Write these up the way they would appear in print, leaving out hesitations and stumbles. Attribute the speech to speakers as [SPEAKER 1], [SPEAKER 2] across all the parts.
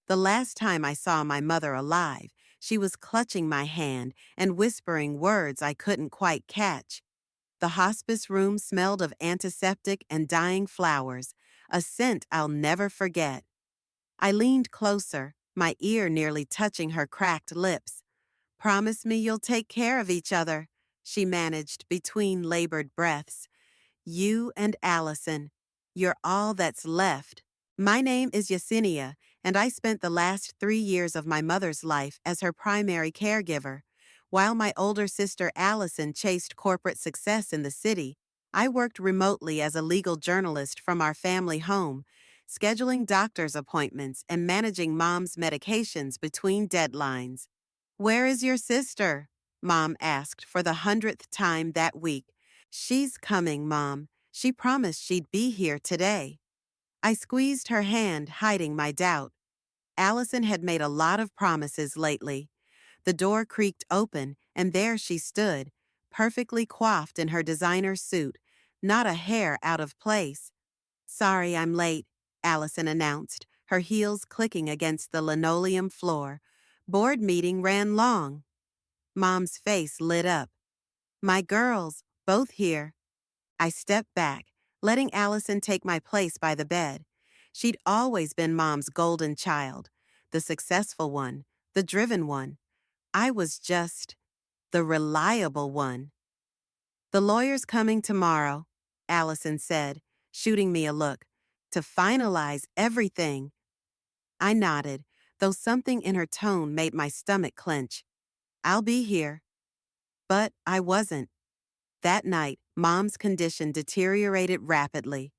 [SPEAKER 1] The last time I saw my mother alive, she was clutching my hand and whispering words I couldn't quite catch. The hospice room smelled of antiseptic and dying flowers, a scent I'll never forget. I leaned closer, my ear nearly touching her cracked lips. "Promise me you'll take care of each other," she managed between labored breaths. "You and Alison. You're all that's left." My name is Yesenia, and I spent the last 3 years of my mother's life as her primary caregiver. While my older sister Alison chased corporate success in the city, I worked remotely as a legal journalist from our family home, scheduling doctor's appointments and managing Mom's medications between deadlines. "Where is your sister?" Mom asked for the 100th time that week. "She's coming, Mom. She promised she'd be here today." I squeezed her hand, hiding my doubt. Allison had made a lot of promises lately. The door creaked open, and there she stood, perfectly coiffed in her designer suit, not a hair out of place. "Sorry I'm late," Allison announced, her heels clicking against the linoleum floor. "Board meeting ran long." Mom's face lit up. "My girls, both here." I stepped back, letting Allison take my place by the bed. She'd always been Mom's golden child, the successful one, the driven one. I was just the reliable one. "The lawyer's coming tomorrow," Allison said, shooting me a look, "to finalize everything." I nodded, though something in her tone made my stomach clench. "I'll be here." But I wasn't. That night, Mom's condition deteriorated rapidly.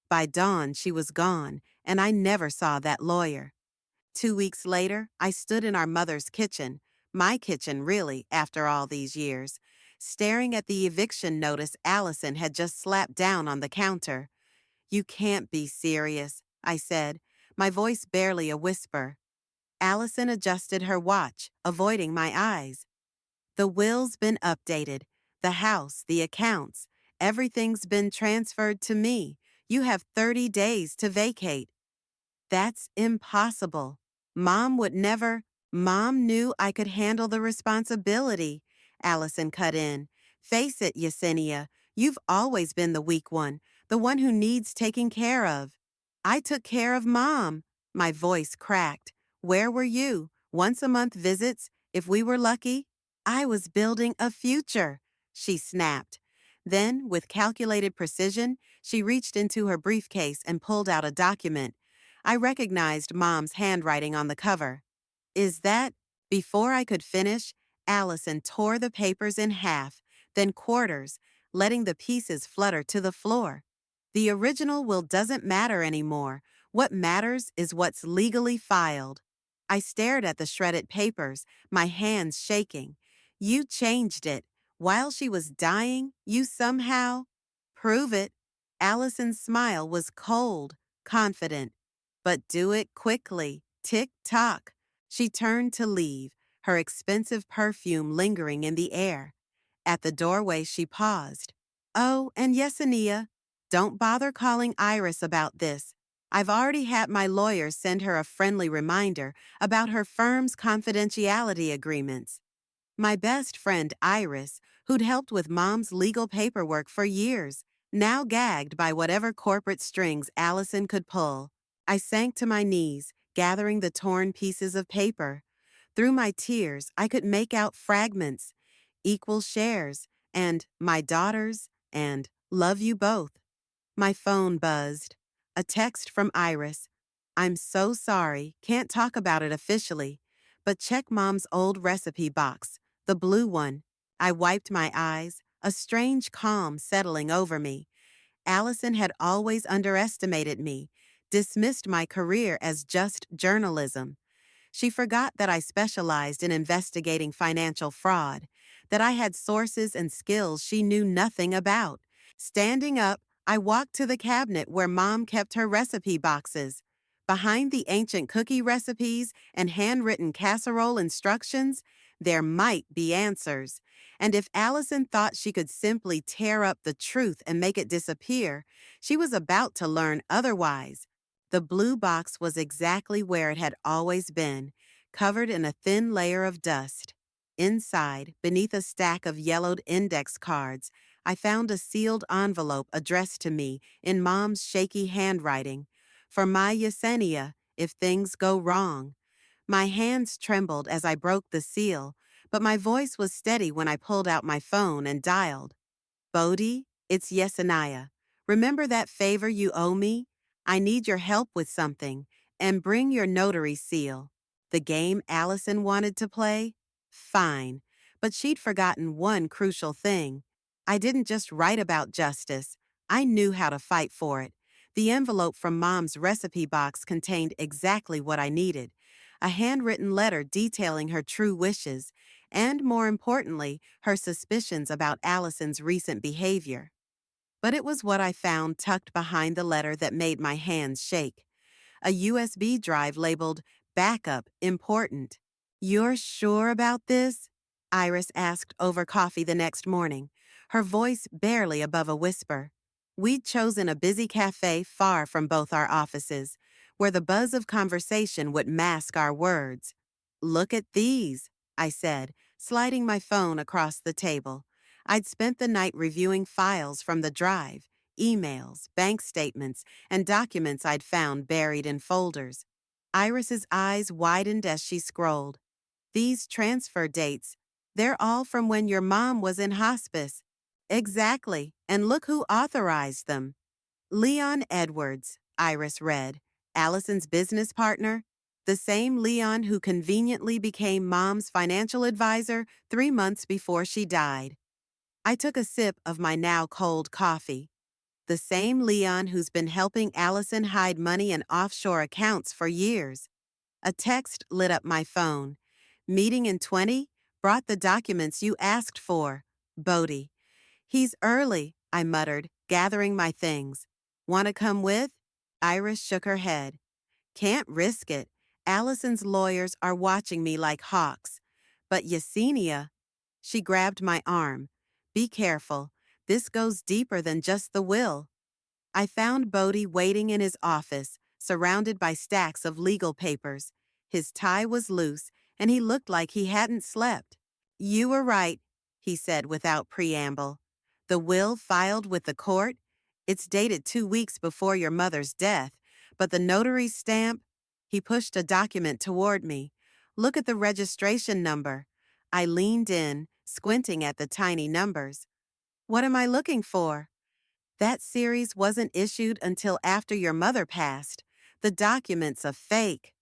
[SPEAKER 1] By dawn, she was gone, and I never saw that lawyer. 2 weeks later, I stood in our mother's kitchen, my kitchen really, after all these years, staring at the eviction notice Allison had just slapped down on the counter. "You can't be serious," I said, my voice barely a whisper. Allison adjusted her watch, avoiding my eyes. "The will's been updated. The house, the accounts, everything's been transferred to me. You have 30 days to vacate." "That's impossible. Mom would never—" "Mom knew I could handle the responsibility," Allison cut in. "Face it, Yesenia, you've always been the weak one, the one who needs taking care of." "I took care of Mom." My voice cracked. "Where were you? Once-a-month visits, if we were lucky?" "I was building a future," she snapped. Then, with calculated precision, she reached into her briefcase and pulled out a document. I recognized Mom's handwriting on the cover. "Is that—" Before I could finish, Allison tore the papers in half, then quarters, letting the pieces flutter to the floor. "The original will doesn't matter anymore. What matters is what's legally filed." I stared at the shredded papers, my hands shaking. "You changed it. While she was dying, you somehow—" "Prove it." Allison's smile was cold, confident. "But do it quickly. Tick-tock." She turned to leave, her expensive perfume lingering in the air. At the doorway, she paused. "Oh, and Yesenia, don't bother calling Iris about this. I've already had my lawyer send her a friendly reminder about her firm's confidentiality agreements." My best friend Iris, who'd helped with Mom's legal paperwork for years, now gagged by whatever corporate strings Allison could pull. I sank to my knees, gathering the torn pieces of paper. Through my tears, I could make out fragments, "equal shares," and "my daughters," and "love you both." My phone buzzed. A text from Iris. "I'm so sorry, can't talk about it officially, but check Mom's old recipe box, the blue one." I wiped my eyes, a strange calm settling over me. Allison had always underestimated me, dismissed my career as just journalism. She forgot that I specialized in investigating financial fraud, that I had sources and skills she knew nothing about. Standing up, I walked to the cabinet where Mom kept her recipe boxes. Behind the ancient cookie recipes and handwritten casserole instructions, there might be answers. And if Allison thought she could simply tear up the truth and make it disappear, she was about to learn otherwise. The blue box was exactly where it had always been, covered in a thin layer of dust. Inside, beneath a stack of yellowed index cards, I found a sealed envelope addressed to me in Mom's shaky handwriting. For my Yesenia, if things go wrong. My hands trembled as I broke the seal, but my voice was steady when I pulled out my phone and dialed. Bodhi, it's Yesenia. Remember that favor you owe me? I need your help with something, and bring your notary seal. The game Alison wanted to play? Fine. But she'd forgotten one crucial thing. I didn't just write about justice. I knew how to fight for it. The envelope from Mom's recipe box contained exactly what I needed. A handwritten letter detailing her true wishes, and more importantly, her suspicions about Allison's recent behavior. But it was what I found tucked behind the letter that made my hands shake. A USB drive labeled Backup Important. You're sure about this? Iris asked over coffee the next morning, her voice barely above a whisper. We'd chosen a busy cafe far from both our offices, where the buzz of conversation would mask our words. Look at these, I said, sliding my phone across the table. I'd spent the night reviewing files from the drive, emails, bank statements, and documents I'd found buried in folders. Iris's eyes widened as she scrolled. These transfer dates, they're all from when your mom was in hospice. Exactly, and look who authorized them. Leon Edwards, Iris read, Allison's business partner, the same Leon who conveniently became Mom's financial advisor 3 months before she died. I took a sip of my now cold coffee. The same Leon who's been helping Allison hide money in offshore accounts for years. A text lit up my phone. Meeting in 20? Brought the documents you asked for. Bodhi. He's early, I muttered, gathering my things. Want to come with? Iris shook her head. Can't risk it. Allison's lawyers are watching me like hawks. But Yesenia, she grabbed my arm. Be careful. This goes deeper than just the will. I found Bodhi waiting in his office, surrounded by stacks of legal papers. His tie was loose, and he looked like he hadn't slept. You were right, he said without preamble. The will filed with the court? It's dated 2 weeks before your mother's death, but the notary's stamp? He pushed a document toward me. Look at the registration number. I leaned in, squinting at the tiny numbers. What am I looking for? That series wasn't issued until after your mother passed. The document's a fake.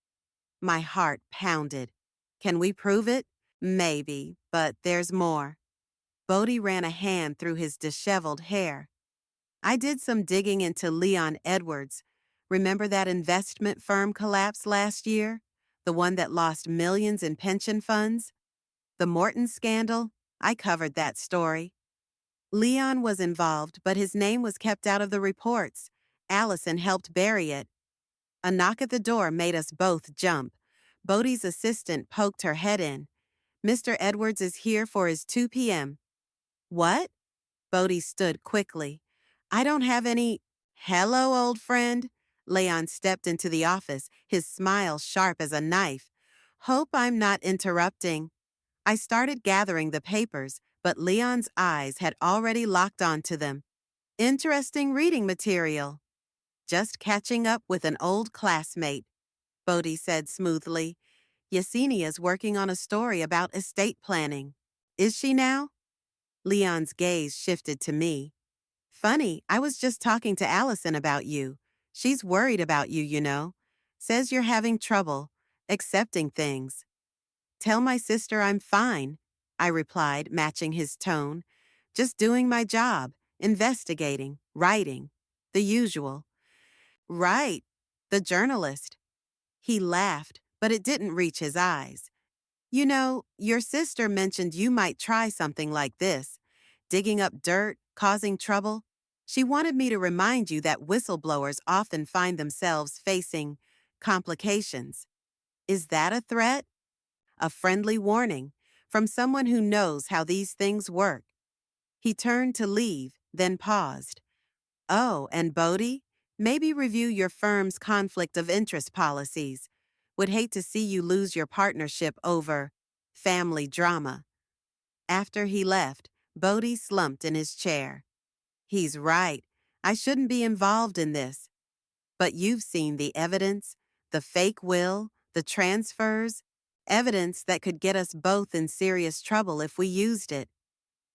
[SPEAKER 1] My heart pounded. Can we prove it? Maybe, but there's more. Bodhi ran a hand through his disheveled hair. I did some digging into Leon Edwards. Remember that investment firm collapse last year? The one that lost millions in pension funds? The Morton scandal? I covered that story. Leon was involved, but his name was kept out of the reports. Alison helped bury it. A knock at the door made us both jump. Bodhi's assistant poked her head in. Mr. Edwards is here for his 2 p.m. What? Bodhi stood quickly. I don't have any... Hello, old friend. Leon stepped into the office, his smile sharp as a knife. Hope I'm not interrupting. I started gathering the papers, but Leon's eyes had already locked onto them. Interesting reading material. Just catching up with an old classmate, Bodhi said smoothly. Yesenia's working on a story about estate planning. Is she now? Leon's gaze shifted to me. Funny, I was just talking to Alison about you. She's worried about you, you know. Says you're having trouble accepting things. Tell my sister I'm fine, I replied, matching his tone. Just doing my job, investigating, writing, the usual. Right, the journalist. He laughed, but it didn't reach his eyes. You know, your sister mentioned you might try something like this, digging up dirt, causing trouble. She wanted me to remind you that whistleblowers often find themselves facing complications. Is that a threat? A friendly warning from someone who knows how these things work. He turned to leave, then paused. Oh, and Bodhi? Maybe review your firm's conflict of interest policies. Would hate to see you lose your partnership over family drama. After he left, Bodie slumped in his chair. He's right. I shouldn't be involved in this. But you've seen the evidence, the fake will, the transfers, evidence that could get us both in serious trouble if we used it.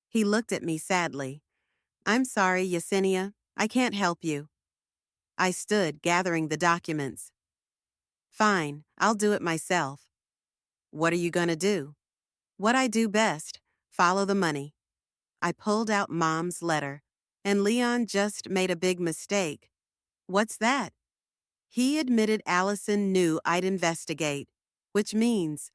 [SPEAKER 1] He looked at me sadly. I'm sorry, Yesenia. I can't help you. I stood, gathering the documents. Fine, I'll do it myself. What are you going to do? What I do best, follow the money. I pulled out Mom's letter, and Leon just made a big mistake. What's that? He admitted Alison knew I'd investigate, which means,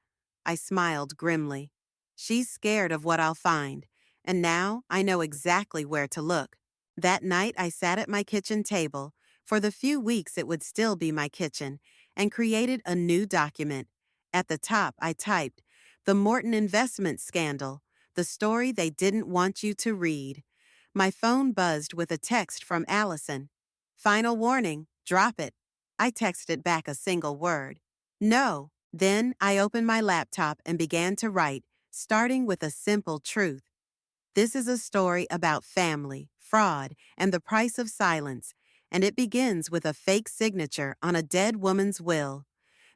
[SPEAKER 1] I smiled grimly. She's scared of what I'll find, and now I know exactly where to look. That night I sat at my kitchen table, for the few weeks it would still be my kitchen, and created a new document. At the top I typed, "The Morton investment scandal, the story they didn't want you to read." My phone buzzed with a text from Alison. "Final warning, drop it." I texted back a single word. "No." Then I opened my laptop and began to write, starting with a simple truth. This is a story about family, fraud, and the price of silence, and it begins with a fake signature on a dead woman's will.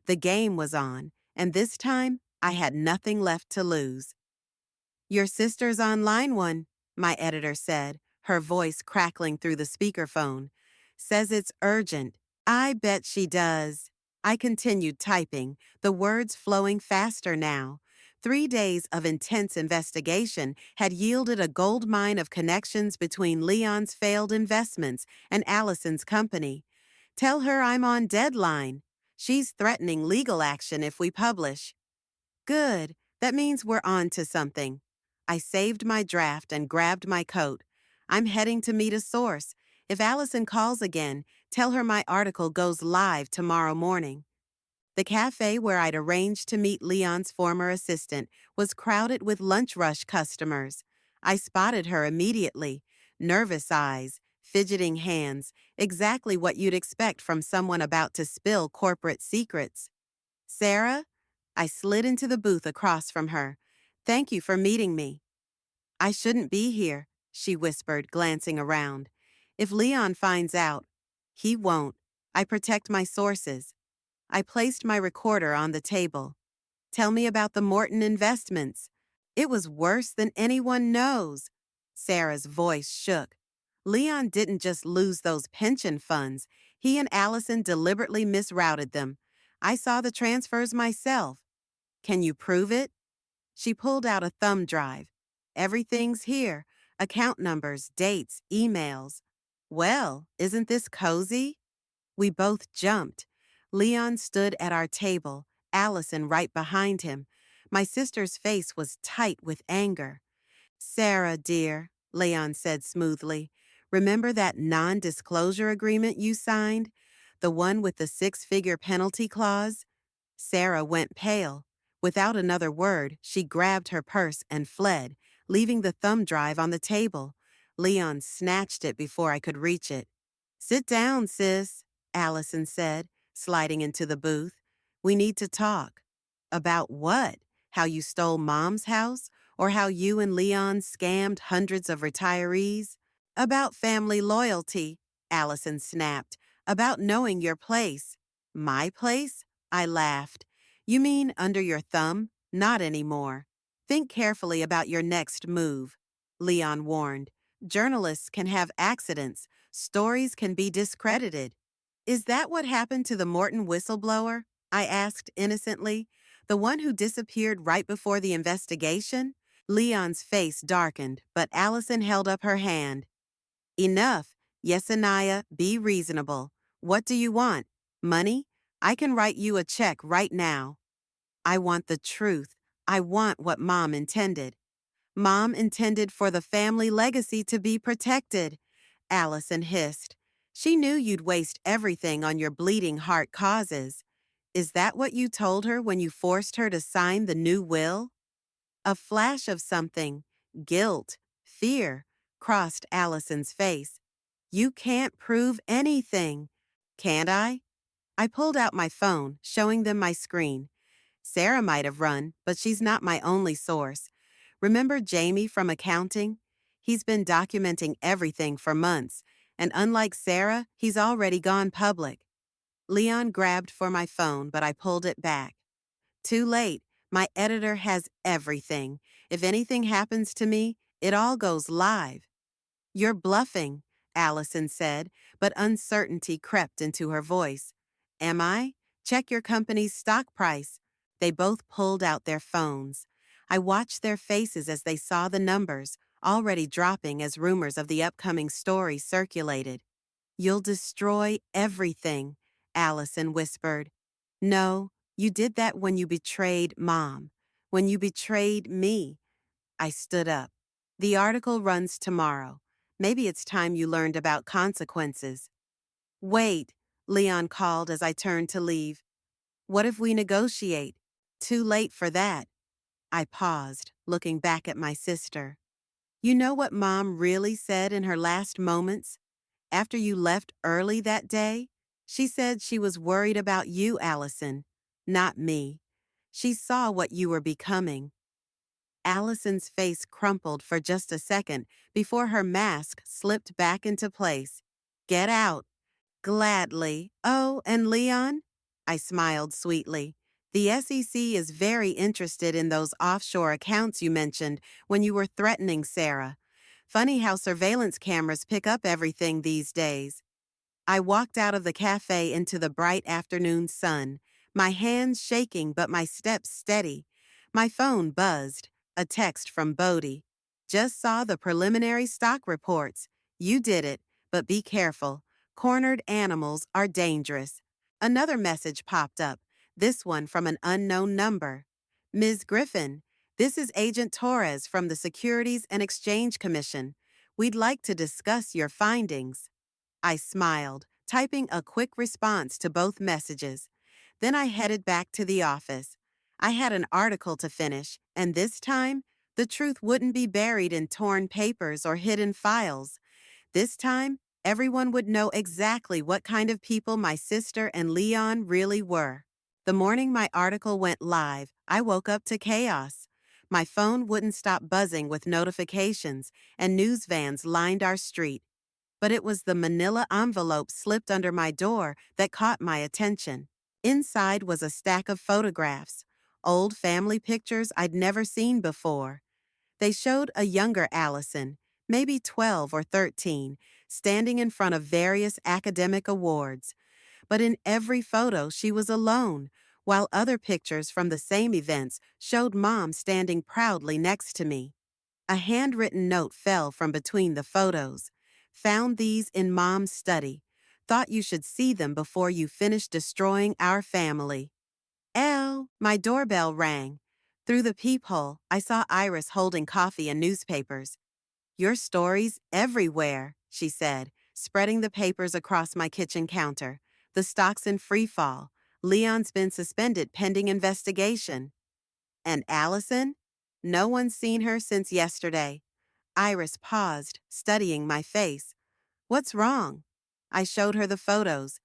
[SPEAKER 1] The game was on, and this time I had nothing left to lose. "Your sister's on line one," my editor said, her voice crackling through the speakerphone. "Says it's urgent." "I bet she does." I continued typing, the words flowing faster now. 3 days of intense investigation had yielded a gold mine of connections between Leon's failed investments and Allison's company. "Tell her I'm on deadline. She's threatening legal action if we publish." "Good. That means we're on to something." I saved my draft and grabbed my coat. I'm heading to meet a source. If Alison calls again, tell her my article goes live tomorrow morning. The cafe where I'd arranged to meet Leon's former assistant was crowded with lunch rush customers. I spotted her immediately. Nervous eyes, fidgeting hands, exactly what you'd expect from someone about to spill corporate secrets. "Sarah?" I slid into the booth across from her. "Thank you for meeting me." "I shouldn't be here," she whispered, glancing around. "If Leon finds out." "He won't. I protect my sources." I placed my recorder on the table. "Tell me about the Morton investments." "It was worse than anyone knows." Sarah's voice shook. "Leon didn't just lose those pension funds. He and Allison deliberately misrouted them. I saw the transfers myself." "Can you prove it?" She pulled out a thumb drive. "Everything's here. Account numbers, dates, emails." "Well, isn't this cozy?" We both jumped. Leon stood at our table, Allison right behind him. My sister's face was tight with anger. "Sarah, dear," Leon said smoothly, "remember that non-disclosure agreement you signed? The one with the six-figure penalty clause?" Sarah went pale. Without another word, she grabbed her purse and fled, leaving the thumb drive on the table. Leon snatched it before I could reach it. "Sit down, sis," Allison said, sliding into the booth. "We need to talk." "About what? How you stole Mom's house? Or how you and Leon scammed hundreds of retirees?" "About family loyalty," Allison snapped. "About knowing your place." "My place?" I laughed. "You mean under your thumb? Not anymore. Think carefully about your next move," Leon warned. "Journalists can have accidents. Stories can be discredited." "Is that what happened to the Morton whistleblower?" I asked innocently. "The one who disappeared right before the investigation?" Leon's face darkened, but Allison held up her hand. "Enough. Yesenia, be reasonable. What do you want? Money? I can write you a check right now." "I want the truth. I want what Mom intended." "Mom intended for the family legacy to be protected," Allison hissed. "She knew you'd waste everything on your bleeding heart causes." "Is that what you told her when you forced her to sign the new will?" A flash of something, guilt, fear, crossed Allison's face. You can't prove anything. Can't I? I pulled out my phone, showing them my screen. Sarah might have run, but she's not my only source. Remember Jamie from accounting? He's been documenting everything for months, and unlike Sarah, he's already gone public. Leon grabbed for my phone, but I pulled it back. Too late. My editor has everything. If anything happens to me, it all goes live. You're bluffing, Alison said, but uncertainty crept into her voice. Am I? Check your company's stock price. They both pulled out their phones. I watched their faces as they saw the numbers, already dropping as rumors of the upcoming story circulated. You'll destroy everything, Alison whispered. No, you did that when you betrayed Mom. When you betrayed me. I stood up. The article runs tomorrow. Maybe it's time you learned about consequences. Wait, Leon called as I turned to leave. What if we negotiate? Too late for that. I paused, looking back at my sister. You know what Mom really said in her last moments? After you left early that day, she said she was worried about you, Alison, not me. She saw what you were becoming. Allison's face crumpled for just a second before her mask slipped back into place. Get out. Gladly. Oh, and Leon? I smiled sweetly. The SEC is very interested in those offshore accounts you mentioned when you were threatening Sarah. Funny how surveillance cameras pick up everything these days. I walked out of the cafe into the bright afternoon sun, my hands shaking but my steps steady. My phone buzzed, a text from Bodie. Just saw the preliminary stock reports. You did it, but be careful. Cornered animals are dangerous. Another message popped up, this one from an unknown number. Ms. Griffin, this is Agent Torres from the Securities and Exchange Commission. We'd like to discuss your findings. I smiled, typing a quick response to both messages. Then I headed back to the office. I had an article to finish, and this time, the truth wouldn't be buried in torn papers or hidden files. This time, everyone would know exactly what kind of people my sister and Leon really were. The morning my article went live, I woke up to chaos. My phone wouldn't stop buzzing with notifications, and news vans lined our street. But it was the manila envelope slipped under my door that caught my attention. Inside was a stack of photographs, old family pictures I'd never seen before. They showed a younger Alison, maybe 12 or 13, standing in front of various academic awards. But in every photo, she was alone, while other pictures from the same events showed Mom standing proudly next to me. A handwritten note fell from between the photos. Found these in Mom's study. Thought you should see them before you finish destroying our family. My doorbell rang. Through the peephole, I saw Iris holding coffee and newspapers. Your story's everywhere, she said, spreading the papers across my kitchen counter. The stock's in free fall. Leon's been suspended pending investigation. And Alison? No one's seen her since yesterday. Iris paused, studying my face. What's wrong? I showed her the photos.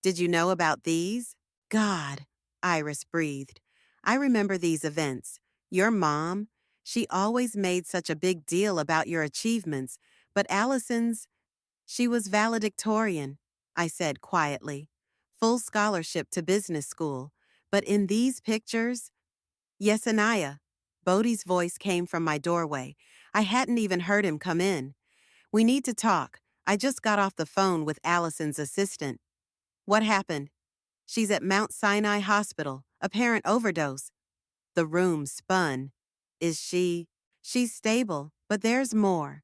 [SPEAKER 1] Did you know about these? God, Iris breathed. I remember these events. Your mom, she always made such a big deal about your achievements, but Allison's, she was valedictorian, I said quietly. Full scholarship to business school. But in these pictures, yes, Anaya. Bodie's voice came from my doorway. I hadn't even heard him come in. We need to talk. I just got off the phone with Allison's assistant. What happened? She's at Mount Sinai Hospital, apparent overdose. The room spun. Is she? She's stable, but there's more.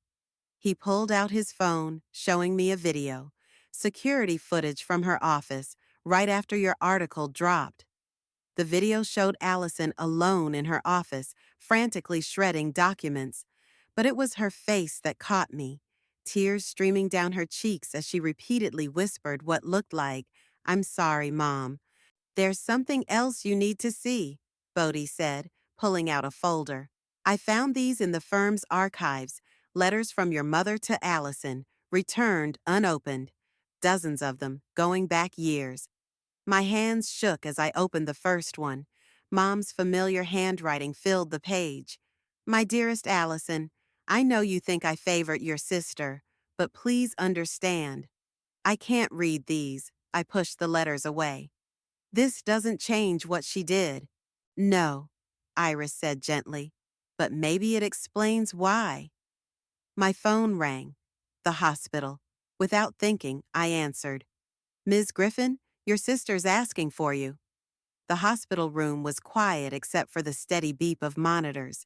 [SPEAKER 1] He pulled out his phone, showing me a video. Security footage from her office, right after your article dropped. The video showed Alison alone in her office, frantically shredding documents. But it was her face that caught me, tears streaming down her cheeks as she repeatedly whispered what looked like, I'm sorry, Mom. There's something else you need to see, Bodie said, pulling out a folder. I found these in the firm's archives, letters from your mother to Alison, returned unopened, dozens of them, going back years. My hands shook as I opened the first one. Mom's familiar handwriting filled the page. My dearest Alison, I know you think I favored your sister, but please understand. I can't read these. I pushed the letters away. This doesn't change what she did. No, Iris said gently, but maybe it explains why. My phone rang. The hospital. Without thinking, I answered. Ms. Griffin, your sister's asking for you. The hospital room was quiet except for the steady beep of monitors.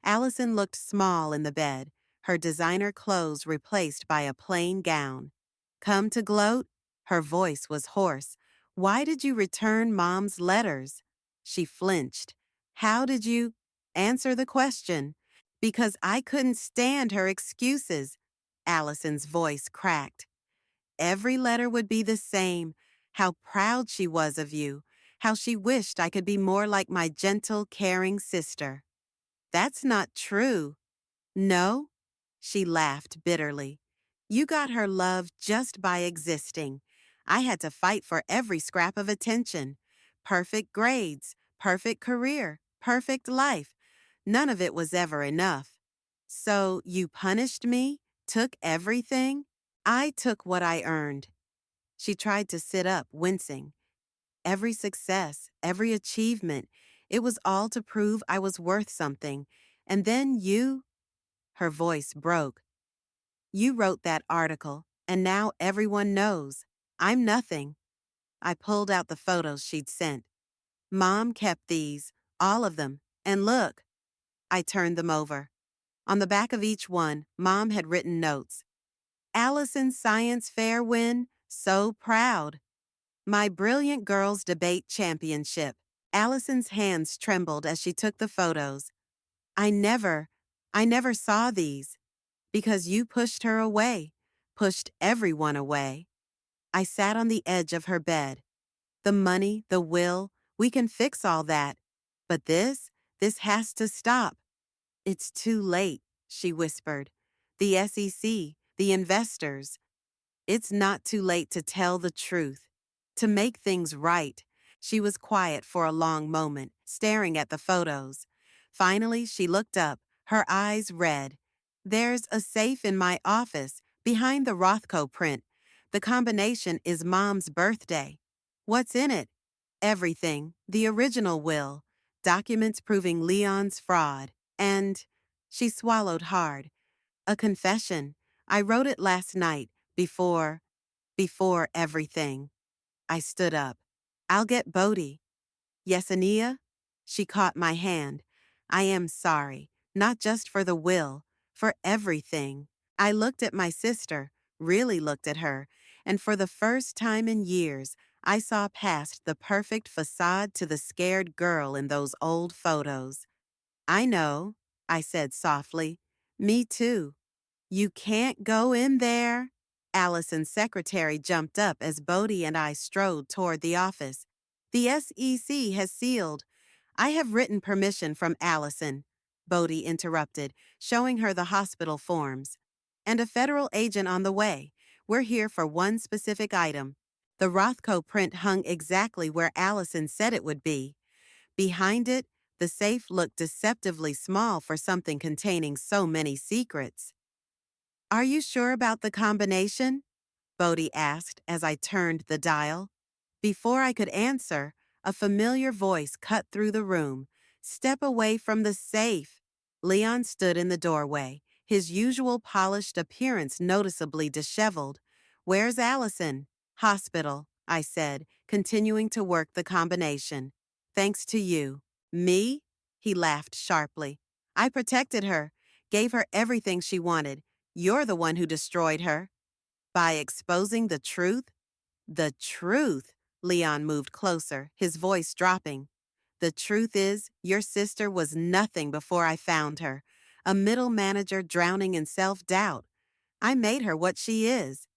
[SPEAKER 1] Alison looked small in the bed, her designer clothes replaced by a plain gown. Come to gloat? Her voice was hoarse. Why did you return Mom's letters? She flinched. How did you? Answer the question. Because I couldn't stand her excuses. Alison's voice cracked. Every letter would be the same. How proud she was of you. How she wished I could be more like my gentle, caring sister. That's not true. No? She laughed bitterly. You got her love just by existing. I had to fight for every scrap of attention. Perfect grades, perfect career, perfect life. None of it was ever enough. So you punished me? Took everything? I took what I earned. She tried to sit up, wincing. Every success, every achievement, it was all to prove I was worth something. And then you, her voice broke. You wrote that article, and now everyone knows. I'm nothing. I pulled out the photos she'd sent. Mom kept these, all of them, and look. I turned them over. On the back of each one, Mom had written notes. Allison's science fair win, so proud. My brilliant girls debate championship. Allison's hands trembled as she took the photos. I never saw these. Because you pushed her away, pushed everyone away. I sat on the edge of her bed. The money, the will, we can fix all that. But this has to stop. It's too late, she whispered. The SEC, the investors. It's not too late to tell the truth, to make things right. She was quiet for a long moment, staring at the photos. Finally, she looked up, her eyes red. There's a safe in my office, behind the Rothko print. The combination is Mom's birthday. What's in it? Everything, the original will, documents proving Leon's fraud, and she swallowed hard. A confession. I wrote it last night, before everything. I stood up. I'll get Bodhi. Yesenia? She caught my hand. I am sorry, not just for the will, for everything. I looked at my sister, really looked at her, and for the first time in years, I saw past the perfect facade to the scared girl in those old photos. I know, I said softly. Me too. You can't go in there. Allison's secretary jumped up as Bodhi and I strode toward the office. The SEC has sealed. I have written permission from Allison, Bodhi interrupted, showing her the hospital forms. And a federal agent on the way. We're here for one specific item. The Rothko print hung exactly where Allison said it would be. Behind it, the safe looked deceptively small for something containing so many secrets. Are you sure about the combination? Bodhi asked as I turned the dial. Before I could answer, a familiar voice cut through the room. Step away from the safe. Leon stood in the doorway, his usual polished appearance noticeably disheveled. Where's Allison? Hospital, I said, continuing to work the combination. Thanks to you. Me? He laughed sharply. I protected her, gave her everything she wanted. You're the one who destroyed her. By exposing the truth? The truth. Leon moved closer, his voice dropping. The truth is, your sister was nothing before I found her. A middle manager drowning in self-doubt. I made her what she is.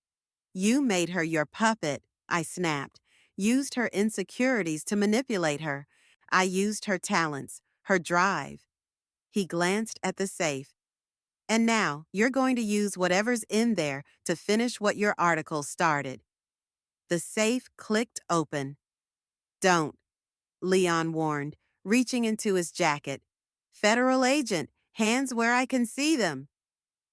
[SPEAKER 1] You made her your puppet, I snapped. Used her insecurities to manipulate her. I used her talents, her drive. He glanced at the safe. And now, you're going to use whatever's in there to finish what your article started. The safe clicked open. Don't, Leon warned, reaching into his jacket. Federal agent, hands where I can see them.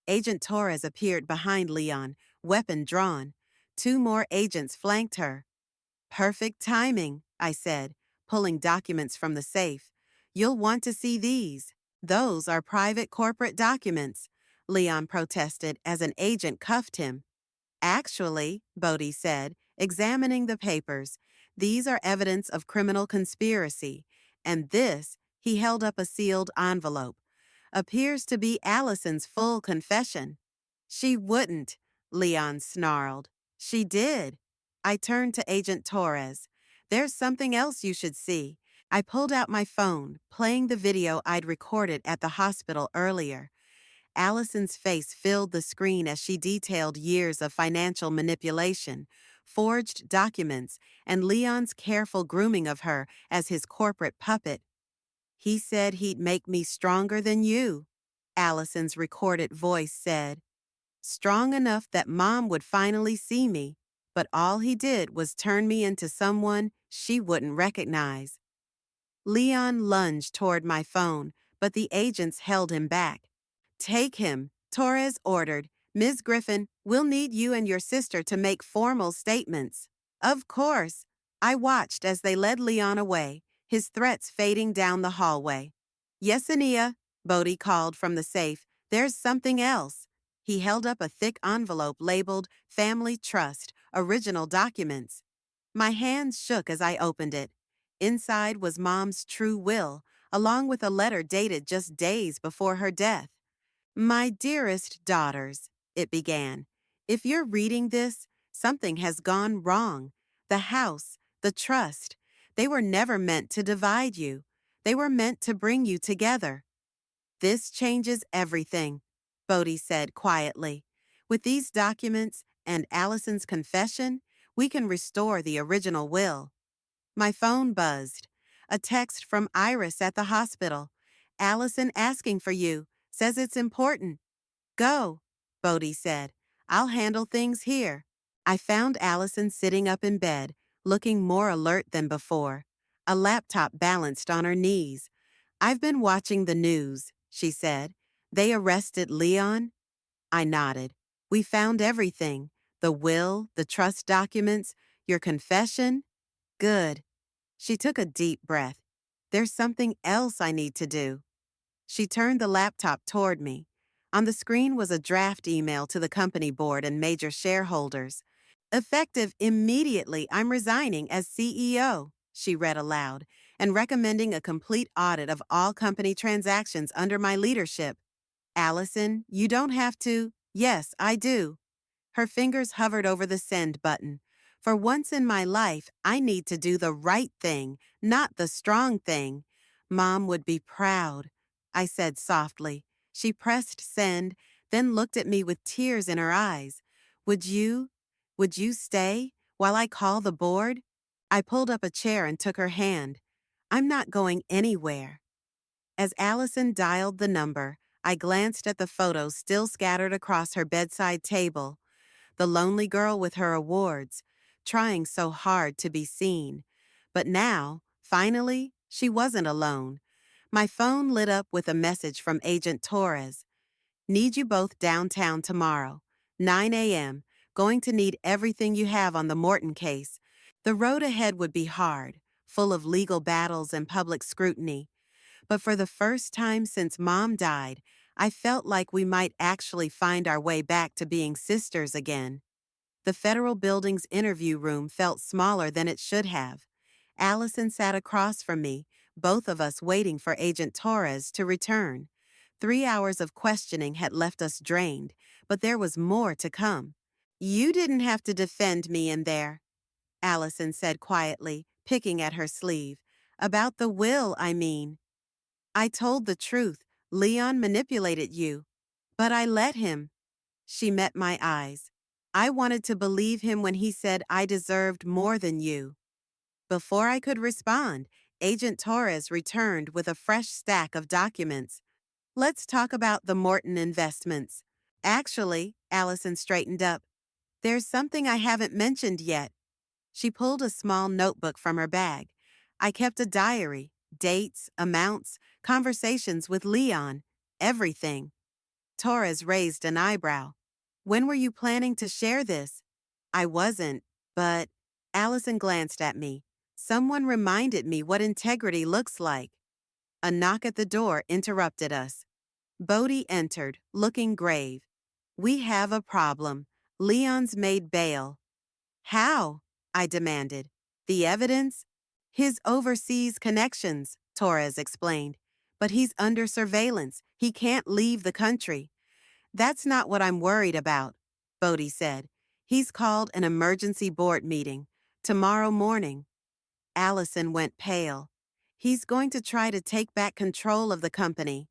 [SPEAKER 1] Agent Torres appeared behind Leon, weapon drawn. Two more agents flanked her. Perfect timing, I said, pulling documents from the safe. You'll want to see these. Those are private corporate documents, Leon protested as an agent cuffed him. Actually, Bodhi said, examining the papers, these are evidence of criminal conspiracy. And this, he held up a sealed envelope, appears to be Allison's full confession. She wouldn't, Leon snarled. She did. I turned to Agent Torres. There's something else you should see. I pulled out my phone, playing the video I'd recorded at the hospital earlier. Allison's face filled the screen as she detailed years of financial manipulation, forged documents, and Leon's careful grooming of her as his corporate puppet. He said he'd make me stronger than you, Allison's recorded voice said. Strong enough that Mom would finally see me, but all he did was turn me into someone she wouldn't recognize. Leon lunged toward my phone, but the agents held him back. Take him, Torres ordered. Ms. Griffin, we'll need you and your sister to make formal statements. Of course. I watched as they led Leon away, his threats fading down the hallway. Yes, Ania, Bodhi called from the safe. There's something else. He held up a thick envelope labeled Family Trust, Original Documents. My hands shook as I opened it. Inside was Mom's true will, along with a letter dated just days before her death. My dearest daughters, it began, if you're reading this, something has gone wrong. The house, the trust, they were never meant to divide you. They were meant to bring you together. This changes everything, Bodhi said quietly. With these documents and Allison's confession, we can restore the original will. My phone buzzed. A text from Iris at the hospital. Allison asking for you. Says it's important. Go, Bodhi said. I'll handle things here. I found Allison sitting up in bed, looking more alert than before. A laptop balanced on her knees. I've been watching the news, she said. They arrested Leon? I nodded. We found everything. The will, the trust documents, your confession. Good. She took a deep breath. There's something else I need to do. She turned the laptop toward me. On the screen was a draft email to the company board and major shareholders. Effective immediately, I'm resigning as CEO, she read aloud, and recommending a complete audit of all company transactions under my leadership. Allison, you don't have to. Yes, I do. Her fingers hovered over the send button. For once in my life, I need to do the right thing, not the strong thing. Mom would be proud, I said softly. She pressed send, then looked at me with tears in her eyes. Would you stay while I call the board? I pulled up a chair and took her hand. I'm not going anywhere. As Allison dialed the number, I glanced at the photos still scattered across her bedside table. The lonely girl with her awards, trying so hard to be seen. But now, finally, she wasn't alone. My phone lit up with a message from Agent Torres. Need you both downtown tomorrow. 9 a.m. Going to need everything you have on the Morton case. The road ahead would be hard, full of legal battles and public scrutiny. But for the first time since Mom died, I felt like we might actually find our way back to being sisters again. The federal building's interview room felt smaller than it should have. Allison sat across from me, both of us waiting for Agent Torres to return. 3 hours of questioning had left us drained, but there was more to come. You didn't have to defend me in there, Allison said quietly, picking at her sleeve. About the will, I mean. I told the truth. Leon manipulated you. But I let him. She met my eyes. I wanted to believe him when he said I deserved more than you. Before I could respond, Agent Torres returned with a fresh stack of documents. Let's talk about the Morton investments. Actually, Allison straightened up. There's something I haven't mentioned yet. She pulled a small notebook from her bag. I kept a diary, dates, amounts, conversations with Leon, everything. Torres raised an eyebrow. When were you planning to share this? I wasn't, but Allison glanced at me. Someone reminded me what integrity looks like. A knock at the door interrupted us. Bodie entered, looking grave. We have a problem. Leon's made bail. How? I demanded. The evidence? His overseas connections, Torres explained. But he's under surveillance. He can't leave the country. That's not what I'm worried about, Bodie said. He's called an emergency board meeting. Tomorrow morning. Allison went pale. He's going to try to take back control of the company.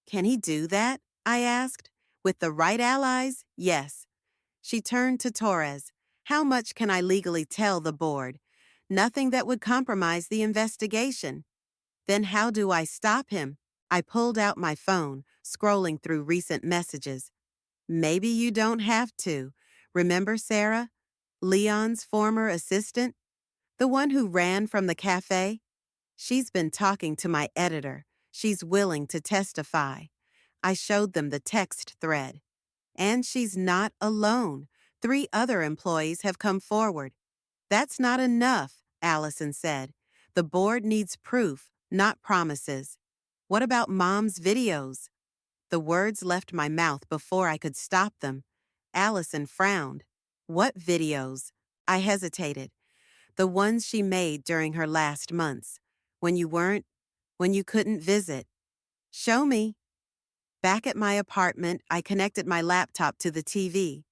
[SPEAKER 1] Can he do that? I asked. With the right allies, yes. She turned to Torres. How much can I legally tell the board? Nothing that would compromise the investigation. Then how do I stop him? I pulled out my phone, scrolling through recent messages. Maybe you don't have to. Remember Sarah? Leon's former assistant? The one who ran from the cafe? She's been talking to my editor. She's willing to testify. I showed them the text thread. And she's not alone. 3 other employees have come forward. That's not enough, Allison said. The board needs proof, not promises. What about Mom's videos? The words left my mouth before I could stop them. Allison frowned. What videos? I hesitated. The ones she made during her last months. When you couldn't visit. Show me. Back at my apartment, I connected my laptop to the TV.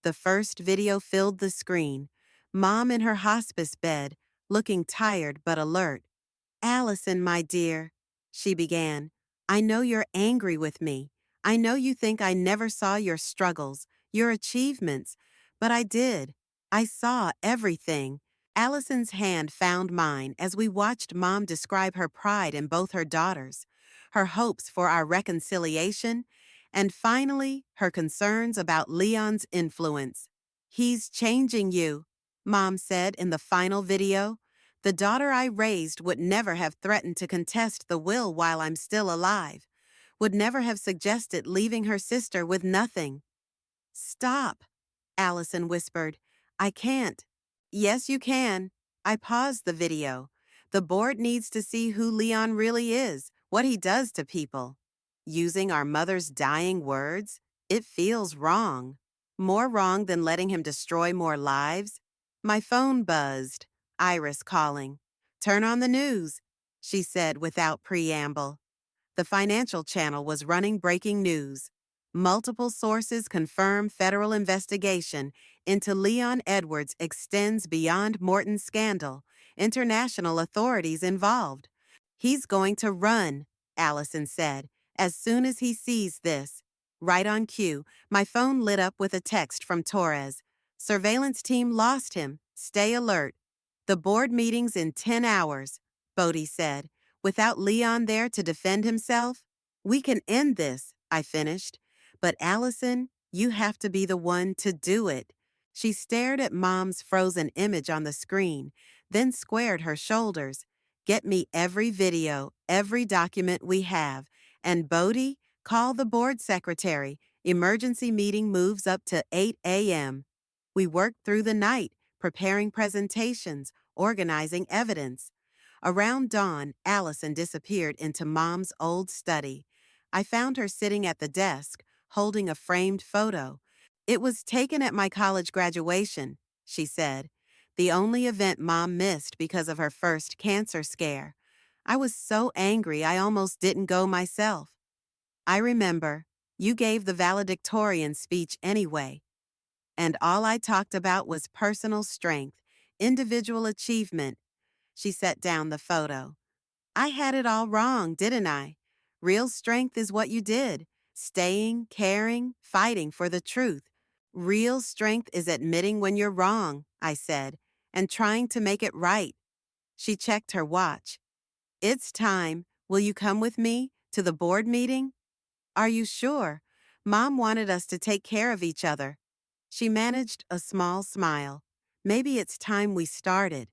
[SPEAKER 1] The first video filled the screen. Mom in her hospice bed, looking tired but alert. Allison, my dear, she began. I know you're angry with me. I know you think I never saw your struggles, your achievements, but I did. I saw everything. Allison's hand found mine as we watched Mom describe her pride in both her daughters, her hopes for our reconciliation, and finally, her concerns about Leon's influence. He's changing you, Mom said in the final video. The daughter I raised would never have threatened to contest the will while I'm still alive, would never have suggested leaving her sister with nothing. Stop, Allison whispered. I can't. Yes, you can. I paused the video. The board needs to see who Leon really is, what he does to people. Using our mother's dying words? It feels wrong. More wrong than letting him destroy more lives? My phone buzzed. Iris calling. Turn on the news, she said without preamble. The financial channel was running breaking news. Multiple sources confirm federal investigation into Leon Edwards extends beyond Morton's scandal. International authorities involved. He's going to run, Allison said, as soon as he sees this. Right on cue, my phone lit up with a text from Torres. Surveillance team lost him. Stay alert. The board meeting's in 10 hours, Bodie said. Without Leon there to defend himself? We can end this, I finished. But Allison, you have to be the one to do it. She stared at Mom's frozen image on the screen, then squared her shoulders. Get me every video, every document we have. And Bodie, call the board secretary. Emergency meeting moves up to 8 a.m. We worked through the night, preparing presentations, organizing evidence. Around dawn, Allison disappeared into Mom's old study. I found her sitting at the desk, holding a framed photo. It was taken at my college graduation, she said. The only event Mom missed because of her first cancer scare. I was so angry I almost didn't go myself. I remember. You gave the valedictorian speech anyway. And all I talked about was personal strength, individual achievement. She set down the photo. I had it all wrong, didn't I? Real strength is what you did. Staying, caring, fighting for the truth. Real strength is admitting when you're wrong, I said, and trying to make it right. She checked her watch. It's time. Will you come with me to the board meeting? Are you sure? Mom wanted us to take care of each other. She managed a small smile. Maybe it's time we started.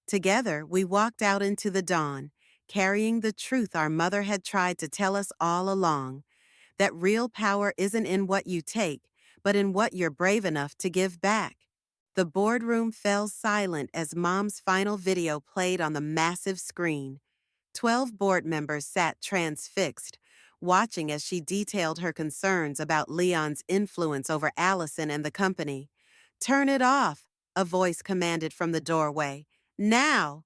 [SPEAKER 1] Together, we walked out into the dawn, carrying the truth our mother had tried to tell us all along, that real power isn't in what you take, but in what you're brave enough to give back. The boardroom fell silent as Mom's final video played on the massive screen. 12 board members sat transfixed, watching as she detailed her concerns about Leon's influence over Alison and the company. "Turn it off," a voice commanded from the doorway. "Now!"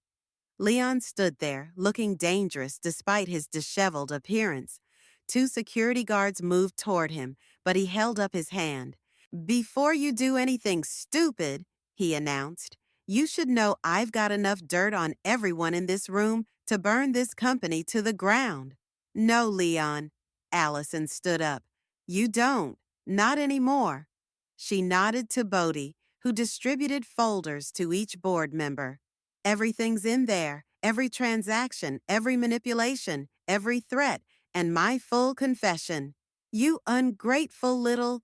[SPEAKER 1] Leon stood there, looking dangerous despite his disheveled appearance. Two security guards moved toward him, but he held up his hand. "Before you do anything stupid," he announced, "you should know I've got enough dirt on everyone in this room to burn this company to the ground." "No, Leon." Alison stood up. "You don't. Not anymore." She nodded to Bodhi, who distributed folders to each board member. "Everything's in there, every transaction, every manipulation, every threat, and my full confession." "You ungrateful little—"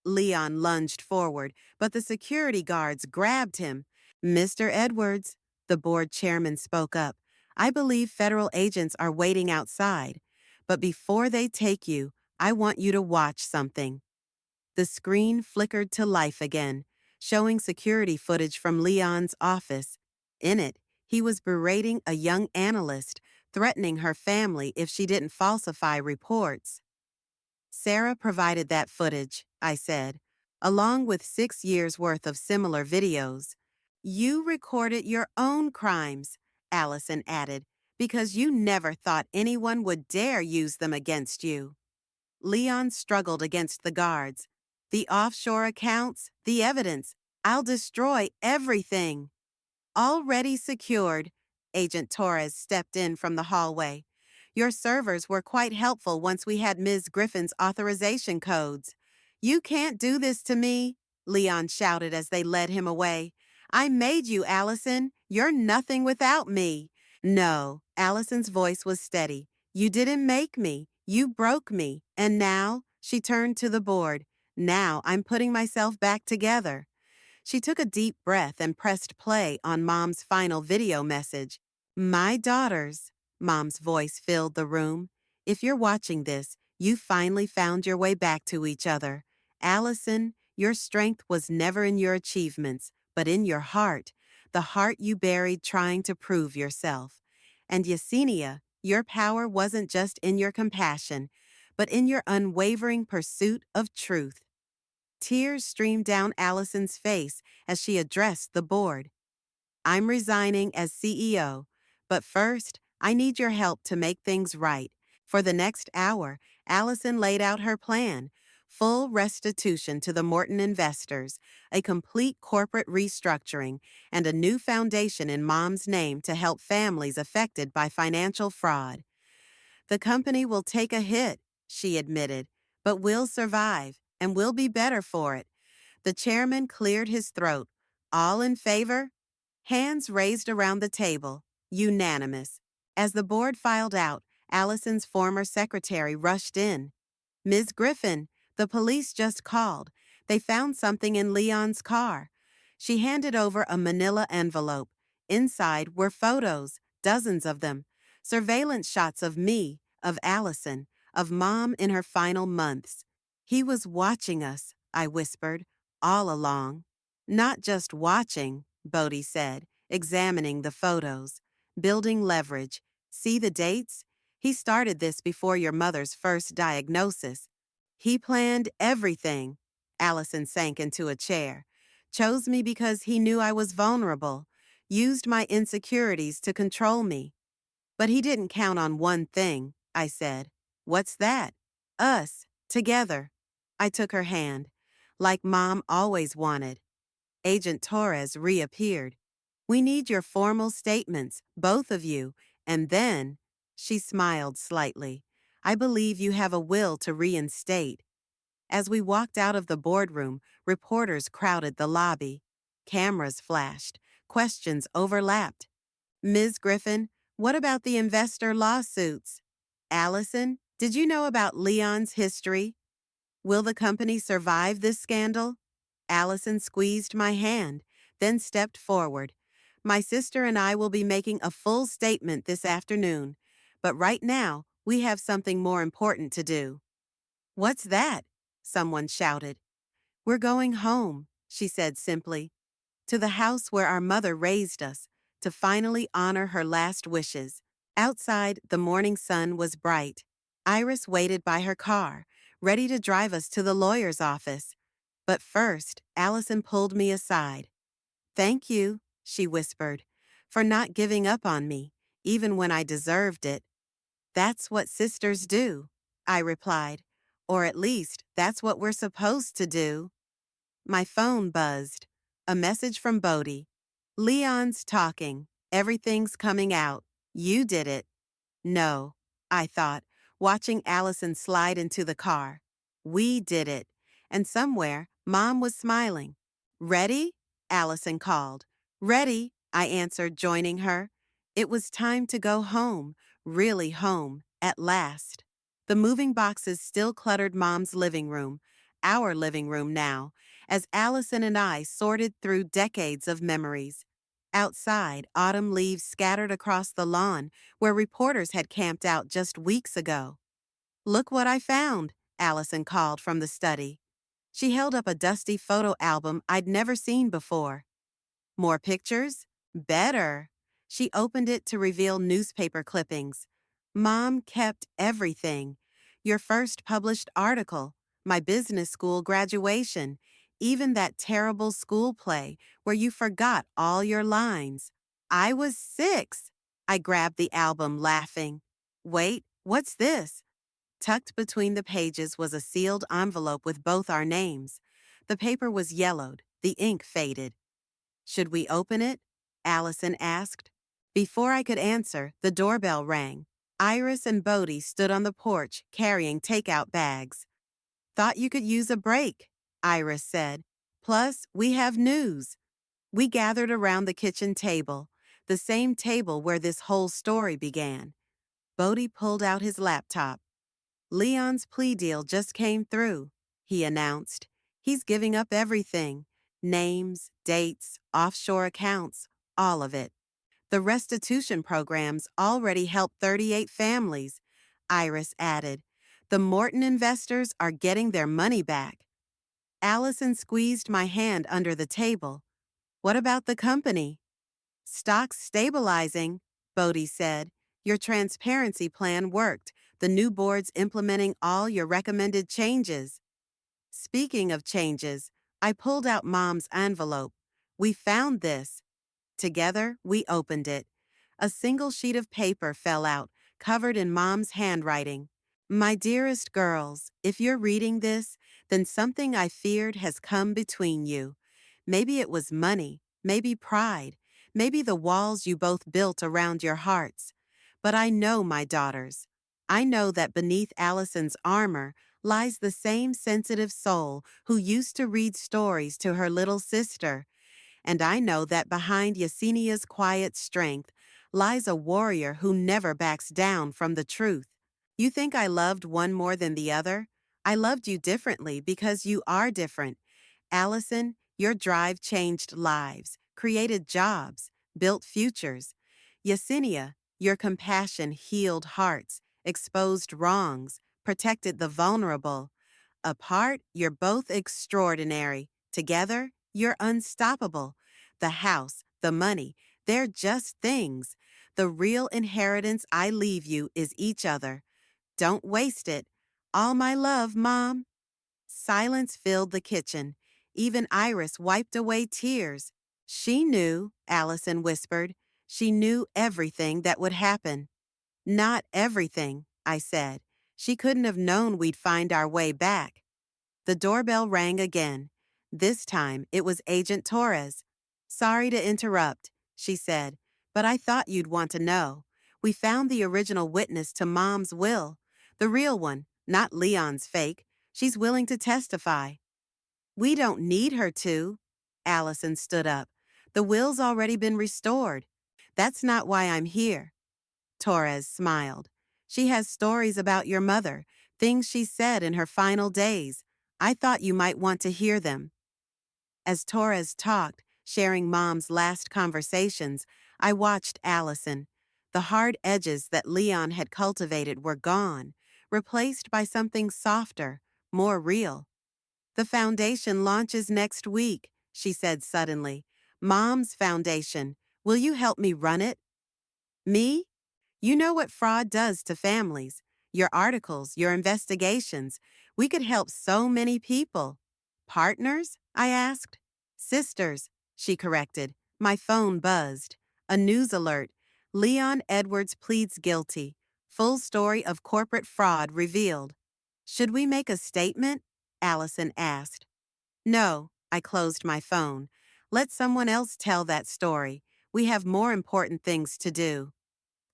[SPEAKER 1] Leon lunged forward, but the security guards grabbed him. "Mr. Edwards," the board chairman spoke up, "I believe federal agents are waiting outside. But before they take you, I want you to watch something." The screen flickered to life again, showing security footage from Leon's office. In it, he was berating a young analyst, threatening her family if she didn't falsify reports. "Sarah provided that footage," I said, "along with 6 years' worth of similar videos." "You recorded your own crimes," Alison added, "because you never thought anyone would dare use them against you." Leon struggled against the guards. "The offshore accounts, the evidence. I'll destroy everything." "Already secured," Agent Torres stepped in from the hallway. "Your servers were quite helpful once we had Ms. Griffin's authorization codes." "You can't do this to me," Leon shouted as they led him away. "I made you, Alison. You're nothing without me." "No," Alison's voice was steady. "You didn't make me. You broke me. And now," she turned to the board, "now I'm putting myself back together." She took a deep breath and pressed play on Mom's final video message. "My daughters," Mom's voice filled the room. "If you're watching this, you finally found your way back to each other. Alison, your strength was never in your achievements, but in your heart, the heart you buried trying to prove yourself. And Yesenia, your power wasn't just in your compassion, but in your unwavering pursuit of truth." Tears streamed down Alison's face as she addressed the board. "I'm resigning as CEO, but first, I need your help to make things right." For the next hour, Alison laid out her plan: full restitution to the Morton investors, a complete corporate restructuring, and a new foundation in Mom's name to help families affected by financial fraud. "The company will take a hit," she admitted, "but we'll survive, and we'll be better for it." The chairman cleared his throat. "All in favor?" Hands raised around the table. Unanimous. As the board filed out, Allison's former secretary rushed in. "Ms. Griffin, the police just called. They found something in Leon's car." She handed over a manila envelope. Inside were photos, dozens of them. Surveillance shots of me, of Alison, of Mom in her final months. "He was watching us," I whispered, "all along." "Not just watching," Bodhi said, examining the photos. "Building leverage. See the dates? He started this before your mother's first diagnosis. He planned everything." Alison sank into a chair. "Chose me because he knew I was vulnerable. Used my insecurities to control me." "But he didn't count on one thing," I said. "What's that?" "Us. Together." I took her hand. "Like Mom always wanted." Agent Torres reappeared. "We need your formal statements, both of you, and then—" She smiled slightly. "I believe you have a will to reinstate." As we walked out of the boardroom, reporters crowded the lobby. Cameras flashed. Questions overlapped. "Ms. Griffin, what about the investor lawsuits?" "Alison, Did you know about Leon's history? Will the company survive this scandal? Allison squeezed my hand, then stepped forward. My sister and I will be making a full statement this afternoon, but right now, we have something more important to do. What's that? Someone shouted. We're going home, she said simply, to the house where our mother raised us, to finally honor her last wishes. Outside, the morning sun was bright. Iris waited by her car, ready to drive us to the lawyer's office. But first, Allison pulled me aside. Thank you, she whispered, for not giving up on me, even when I deserved it. That's what sisters do, I replied. Or at least, that's what we're supposed to do. My phone buzzed. A message from Bodie. Leon's talking. Everything's coming out. You did it. No, I thought, watching Allison slide into the car. We did it. And somewhere, Mom was smiling. Ready? Allison called. Ready, I answered, joining her. It was time to go home, really home, at last. The moving boxes still cluttered Mom's living room, our living room now, as Allison and I sorted through decades of memories. Outside, autumn leaves scattered across the lawn where reporters had camped out just weeks ago. Look what I found, Allison called from the study. She held up a dusty photo album I'd never seen before. More pictures? Better. She opened it to reveal newspaper clippings. Mom kept everything. Your first published article, my business school graduation, even that terrible school play where you forgot all your lines. I was 6. I grabbed the album, laughing. Wait, what's this? Tucked between the pages was a sealed envelope with both our names. The paper was yellowed, the ink faded. Should we open it? Allison asked. Before I could answer, the doorbell rang. Iris and Bodie stood on the porch carrying takeout bags. Thought you could use a break, Iris said. Plus, we have news. We gathered around the kitchen table, the same table where this whole story began. Bodie pulled out his laptop. Leon's plea deal just came through, he announced. He's giving up everything. Names, dates, offshore accounts, all of it. The restitution programs already helped 38 families, Iris added. The Morton investors are getting their money back. Allison squeezed my hand under the table. What about the company? Stock's stabilizing, Bodie said. Your transparency plan worked. The new board's implementing all your recommended changes. Speaking of changes, I pulled out Mom's envelope. We found this. Together, we opened it. A single sheet of paper fell out, covered in Mom's handwriting. My dearest girls, if you're reading this, then something I feared has come between you. Maybe it was money, maybe pride, maybe the walls you both built around your hearts. But I know, my daughters, I know that beneath Allison's armor lies the same sensitive soul who used to read stories to her little sister. And I know that behind Yesenia's quiet strength lies a warrior who never backs down from the truth. You think I loved one more than the other? I loved you differently because you are different. Allison, your drive changed lives, created jobs, built futures. Yesenia, your compassion healed hearts, exposed wrongs, protected the vulnerable. Apart, you're both extraordinary. Together, you're unstoppable. The house, the money, they're just things. The real inheritance I leave you is each other. Don't waste it. All my love, Mom. Silence filled the kitchen. Even Iris wiped away tears. She knew, Allison whispered. She knew everything that would happen. Not everything, I said. She couldn't have known we'd find our way back. The doorbell rang again. This time, it was Agent Torres. Sorry to interrupt, she said, but I thought you'd want to know. We found the original witness to Mom's will. The real one, not Leon's fake. She's willing to testify. We don't need her to. Allison stood up. The will's already been restored. That's not why I'm here. Torres smiled. She has stories about your mother, things she said in her final days. I thought you might want to hear them. As Torres talked, sharing Mom's last conversations, I watched Alison. The hard edges that Leon had cultivated were gone, replaced by something softer, more real. The foundation launches next week, she said suddenly. Mom's foundation. Will you help me run it? Me? You know what fraud does to families. Your articles, your investigations. We could help so many people. Partners? I asked. Sisters, she corrected. My phone buzzed. A news alert. Leon Edwards pleads guilty. Full story of corporate fraud revealed. Should we make a statement? Alison asked. No, I closed my phone. Let someone else tell that story. We have more important things to do.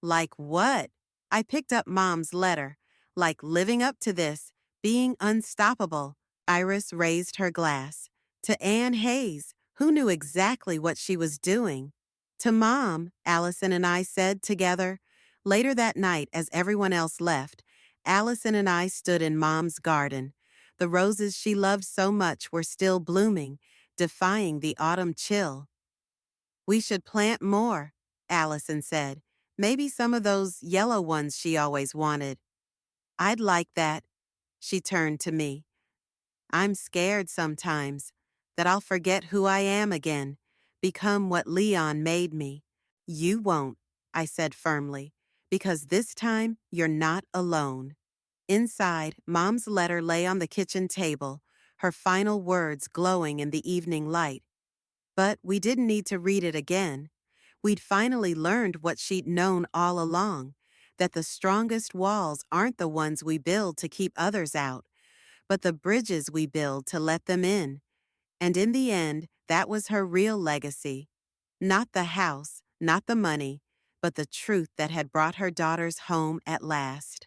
[SPEAKER 1] Like what? I picked up Mom's letter. Like living up to this, being unstoppable. Iris raised her glass. To Anne Hayes, who knew exactly what she was doing. To Mom, Allison and I said together. Later that night, as everyone else left, Allison and I stood in Mom's garden. The roses she loved so much were still blooming, defying the autumn chill. We should plant more, Allison said. Maybe some of those yellow ones she always wanted. I'd like that. She turned to me. I'm scared sometimes that I'll forget who I am again, become what Leon made me. You won't, I said firmly, because this time you're not alone. Inside, Mom's letter lay on the kitchen table, her final words glowing in the evening light. But we didn't need to read it again. We'd finally learned what she'd known all along, that the strongest walls aren't the ones we build to keep others out, but the bridges we build to let them in. And in the end, that was her real legacy. Not the house, not the money, but the truth that had brought her daughters home at last.